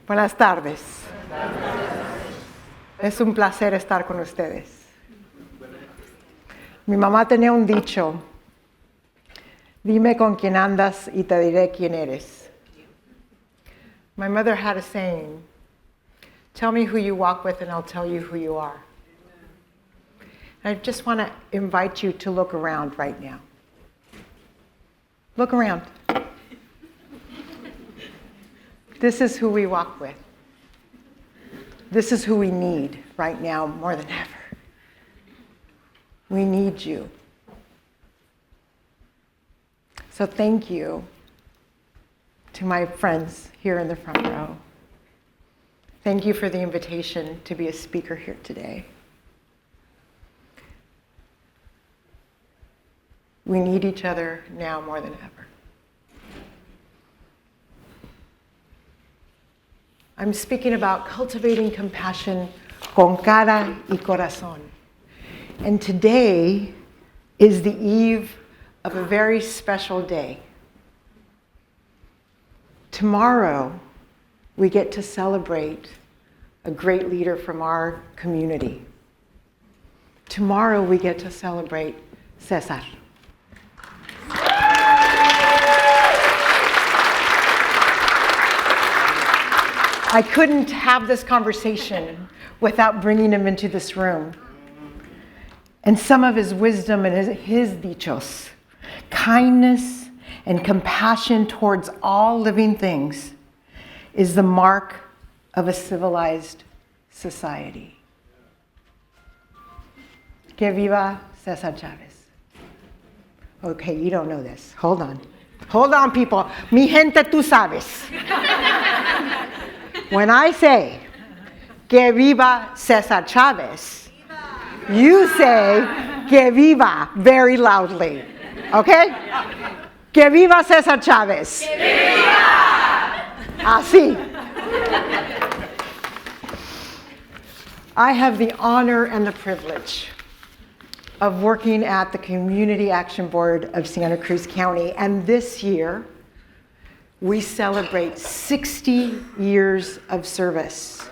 Buenas tardes. Es un placer estar con ustedes. Mi mamá tenía un dicho: dime con quién andas y te diré quién eres. My mother had a saying: tell me who you walk with and I'll tell you who you are. And I just want to invite you to look around right now. Look around. This is who we walk with. This is who we need right now more than ever. We need you. So thank you to my friends here in the front row. Thank you for the invitation to be a speaker here today. We need each other now more than ever. I'm speaking about cultivating compassion con Cara y Corazon. And today is the eve of a very special day. Tomorrow, we get to celebrate a great leader from our community. Tomorrow, we get to celebrate Cesar. I couldn't have this conversation without bringing him into this room. And some of his wisdom and his dichos, kindness and compassion towards all living things, is the mark of a civilized society. Que viva Cesar Chavez. Okay, you don't know this. Hold on. Hold on, people. Mi gente, tú sabes. When I say, que viva Cesar Chavez, you say, que viva very loudly. Okay? Que viva Cesar Chavez. Que viva! Así. I have the honor and the privilege of working at the Community Action Board of Santa Cruz County, and this year, we celebrate 60 years of service.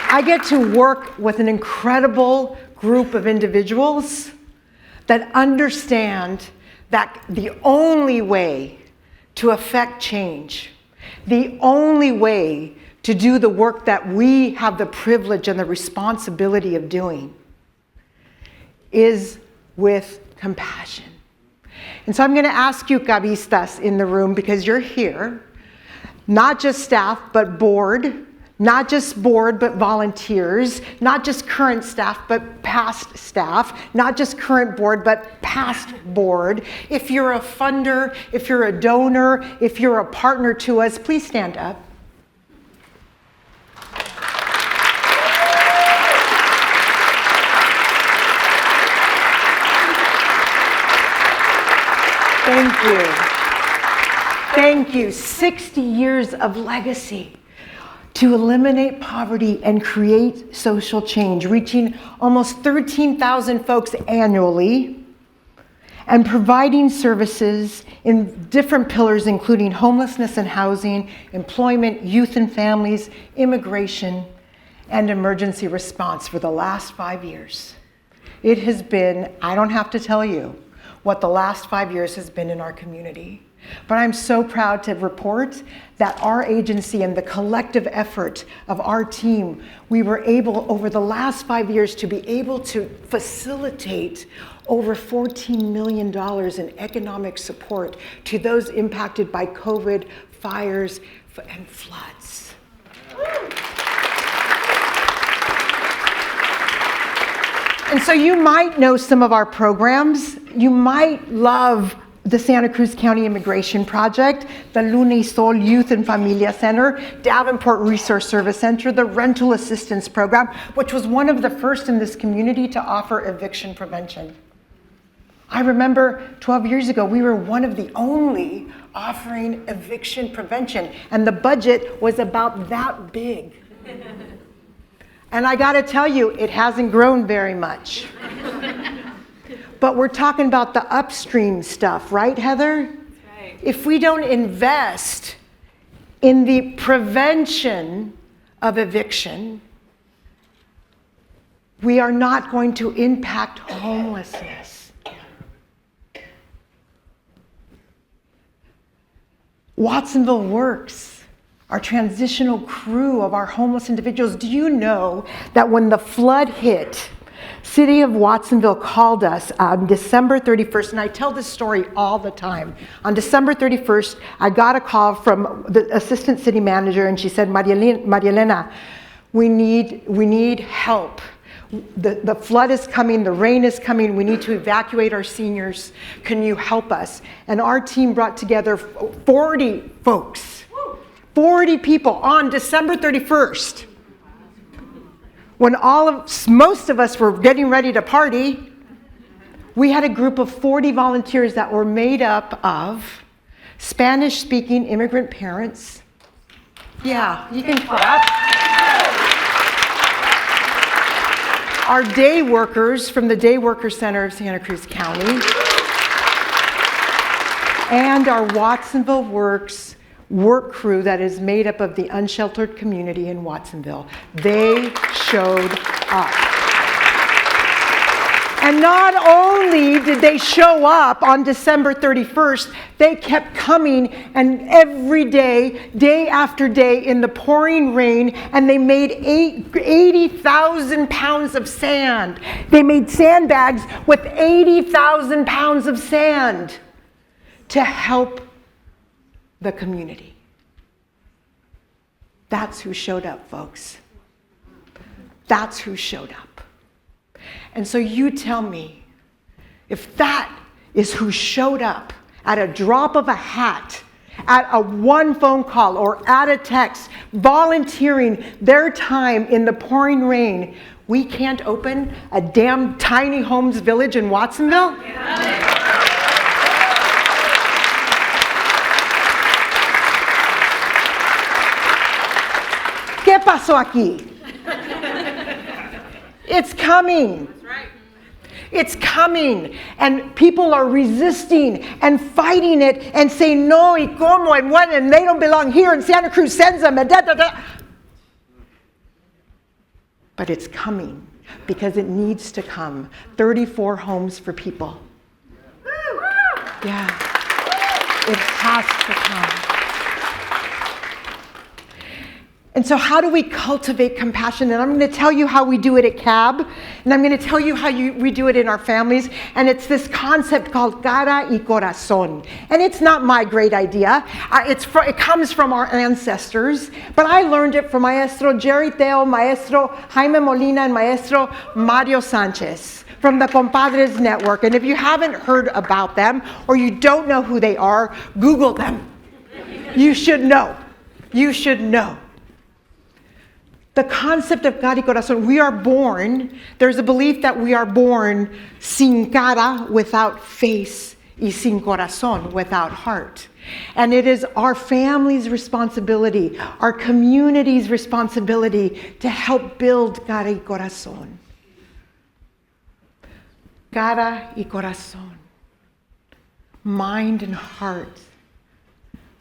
I get to work with an incredible group of individuals that understand that the only way to affect change, the only way to do the work that we have the privilege and the responsibility of doing, is with compassion. And so I'm going to ask you, cabistas in the room, because you're here, not just staff, but board, not just board, but volunteers, not just current staff, but past staff, not just current board, but past board. If you're a funder, if you're a donor, if you're a partner to us, please stand up. Thank you. Thank you. 60 years of legacy to eliminate poverty and create social change, reaching almost 13,000 folks annually, and providing services in different pillars, including homelessness and housing, employment, youth and families, immigration, and emergency response for the last 5 years. It has been, I don't have to tell you, what the last 5 years has been in our community. But I'm so proud to report that our agency and the collective effort of our team, we were able over the last 5 years to be able to facilitate over $14 million in economic support to those impacted by COVID, fires, and floods. And so you might know some of our programs. You might love the Santa Cruz County Immigration Project, the Luna y Sol Youth and Familia Center, Davenport Resource Service Center, the Rental Assistance Program, which was one of the first in this community to offer eviction prevention. I remember 12 years ago, we were one of the only offering eviction prevention, and the budget was about that big. And I gotta tell you, it hasn't grown very much. But we're talking about the upstream stuff, right, Heather? if we don't invest in the prevention of eviction, we are not going to impact homelessness. Watsonville Works, our transitional crew of our homeless individuals. Do you know that when the flood hit, City of Watsonville called us on December 31st, and I tell this story all the time. On December 31st, I got a call from the assistant city manager, and she said, MariaElena, we need help. The flood is coming, the rain is coming, we need to evacuate our seniors. Can you help us? And our team brought together 40 folks, 40 people on December 31st. When most of us were getting ready to party, we had a group of 40 volunteers that were made up of Spanish-speaking immigrant parents. Yeah, you can clap. Our day workers from the Day Worker Center of Santa Cruz County, and our Watsonville Works work crew that is made up of the unsheltered community in Watsonville. They showed up. And not only did they show up on December 31st, they kept coming, and every day, day after day in the pouring rain, and they made 80,000 pounds of sand. They made sandbags with 80,000 pounds of sand to help the community. That's who showed up, folks. That's who showed up. And so you tell me, if that is who showed up at a drop of a hat, at a one phone call or at a text, volunteering their time in the pouring rain, we can't open a damn tiny homes village in Watsonville? Yeah. ¿Qué pasó aquí? It's coming. That's right. It's coming. And people are resisting and fighting it and saying no, y como, and what, and they don't belong here, and Santa Cruz sends them, and da, da, da. But it's coming because it needs to come. 34 homes for people. Yeah. It has to come. And so how do we cultivate compassion? And I'm going to tell you how we do it at CAB, and I'm going to tell you how we do it in our families. And it's this concept called Cara y Corazon. And it's not my great idea. It comes from our ancestors, but I learned it from Maestro Jerry Teo, Maestro Jaime Molina, and Maestro Mario Sanchez from the Compadres Network. And if you haven't heard about them, or you don't know who they are, Google them. You should know. You should know. The concept of cara y corazón, we are born, there's a belief that we are born sin cara, without face, y sin corazón, without heart. And it is our family's responsibility, our community's responsibility to help build cara y corazón. Cara y corazón. Mind and heart.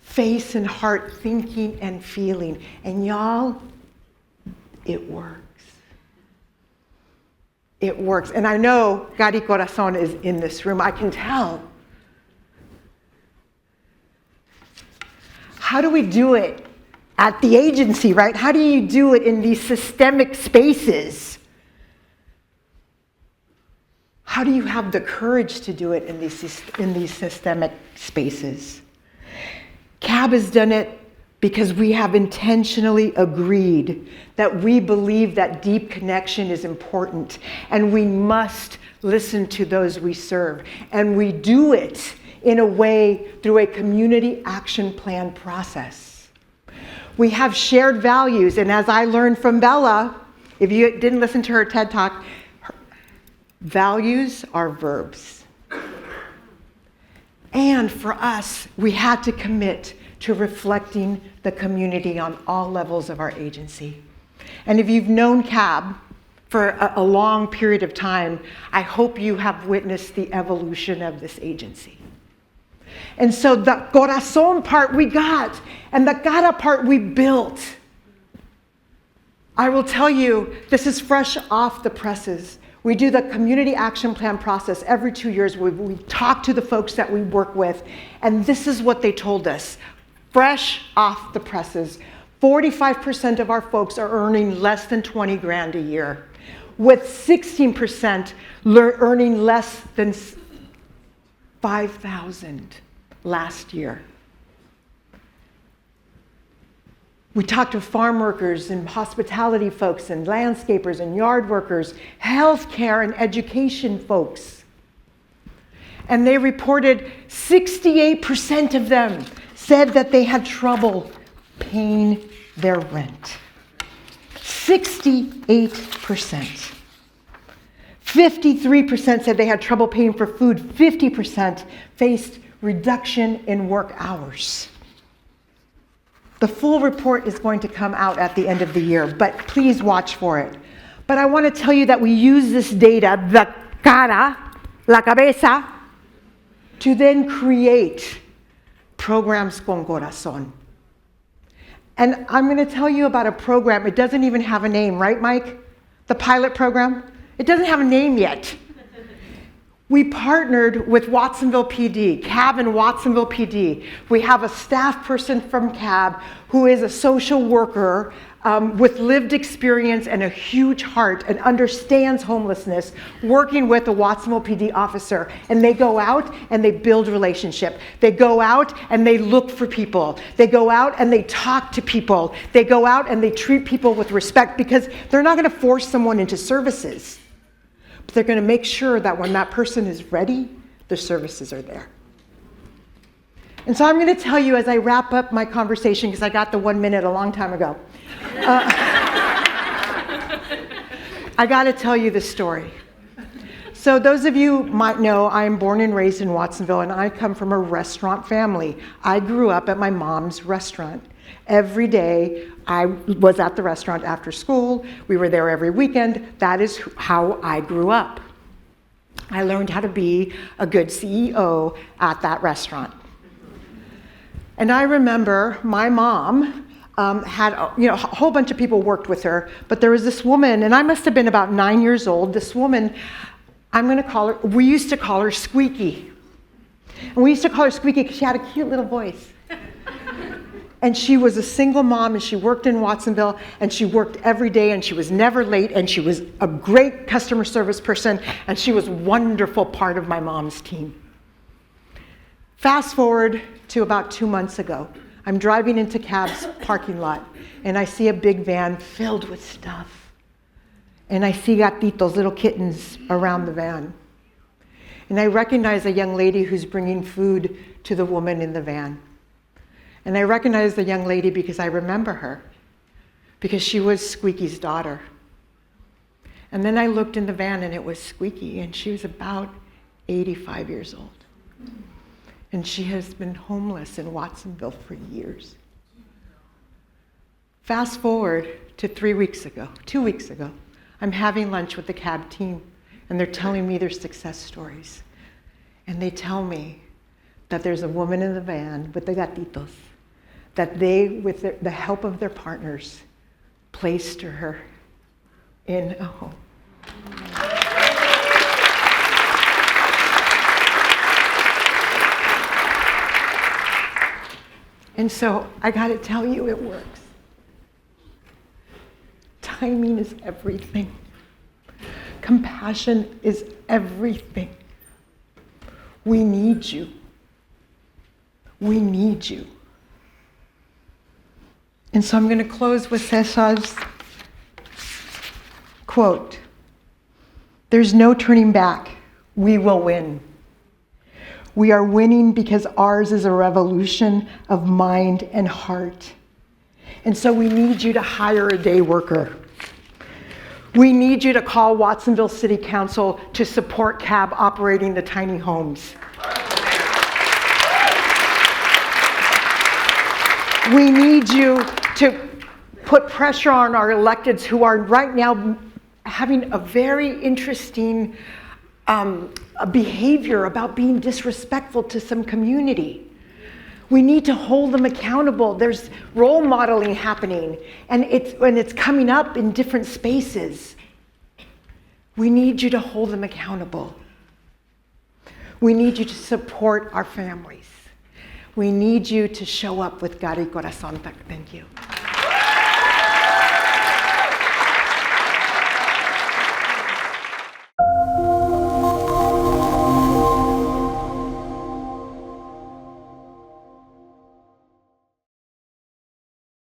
Face and heart, thinking and feeling. And y'all, it works. It works. And I know Cara y Corazon is in this room. I can tell. How do we do it at the agency, right? How do you do it in these systemic spaces? How do you have the courage to do it in these systemic spaces? CAB has done it because we have intentionally agreed that we believe that deep connection is important, and we must listen to those we serve. And we do it in a way through a community action plan process. We have shared values, and as I learned from Bella, if you didn't listen to her TED Talk, values are verbs. And for us, we had to commit to reflecting the community on all levels of our agency. And if you've known CAB for a long period of time, I hope you have witnessed the evolution of this agency. And so the Corazon part we got, and the Cara part we built. I will tell you, this is fresh off the presses. We do the community action plan process every 2 years. We talk to the folks that we work with, and this is what they told us. Fresh off the presses, 45% of our folks are earning less than 20 grand a year, with 16% earning less than 5,000 last year. We talked to farm workers and hospitality folks and landscapers and yard workers, healthcare and education folks. And they reported 68% of them said that they had trouble paying their rent. 68%. 53% said they had trouble paying for food. 50% faced reduction in work hours. The full report is going to come out at the end of the year, but please watch for it. But I want to tell you that we use this data, the cara, la cabeza, to then create programs con corazón. And I'm going to tell you about a program. It doesn't even have a name, right, Mike? The pilot program? It doesn't have a name yet. We partnered with Watsonville PD, CAB and Watsonville PD. We have a staff person from CAB who is a social worker with lived experience and a huge heart and understands homelessness, working with a Watsonville PD officer. And they go out and they build relationship. They go out and they look for people. They go out and they talk to people. They go out and they treat people with respect, because they're not going to force someone into services. But they're going to make sure that when that person is ready, the services are there. And so I'm going to tell you as I wrap up my conversation, because I got the 1 minute a long time ago. I got to tell you this story. So those of you might know, I am born and raised in Watsonville, and I come from a restaurant family. I grew up at my mom's restaurant. Every day, I was at the restaurant after school. We were there every weekend. That is how I grew up. I learned how to be a good CEO at that restaurant. And I remember my mom had a whole bunch of people worked with her, but there was this woman, and I must have been about 9 years old. This woman, I'm going to call her, we used to call her Squeaky. And we used to call her Squeaky because she had a cute little voice. And she was a single mom, and she worked in Watsonville, and she worked every day, and she was never late, and she was a great customer service person, and she was a wonderful part of my mom's team. Fast forward to about 2 months ago. I'm driving into CAB's parking lot, and I see a big van filled with stuff. And I see gatitos, little kittens, around the van. And I recognize a young lady who's bringing food to the woman in the van. And I recognize the young lady because I remember her, because she was Squeaky's daughter. And then I looked in the van, and it was Squeaky, and she was about 85 years old. And she has been homeless in Watsonville for years. Fast forward to 2 weeks ago, I'm having lunch with the CAB team, and they're telling me their success stories. And they tell me that there's a woman in the van with the gatitos, that they, with the help of their partners, placed her in a home. And so I got to tell you, it works. Timing is everything. Compassion is everything. We need you. We need you. And so I'm going to close with Cesar's quote. There's no turning back. We will win. We are winning because ours is a revolution of mind and heart. And so we need you to hire a day worker. We need you to call Watsonville City Council to support CAB operating the tiny homes. We need you to put pressure on our electeds who are right now having a very interesting a behavior about being disrespectful to some community. We need to hold them accountable. There's role modeling happening, and it's coming up in different spaces. We need you to hold them accountable. We need you to support our families. We need you to show up with Cara y Corazon. Thank you.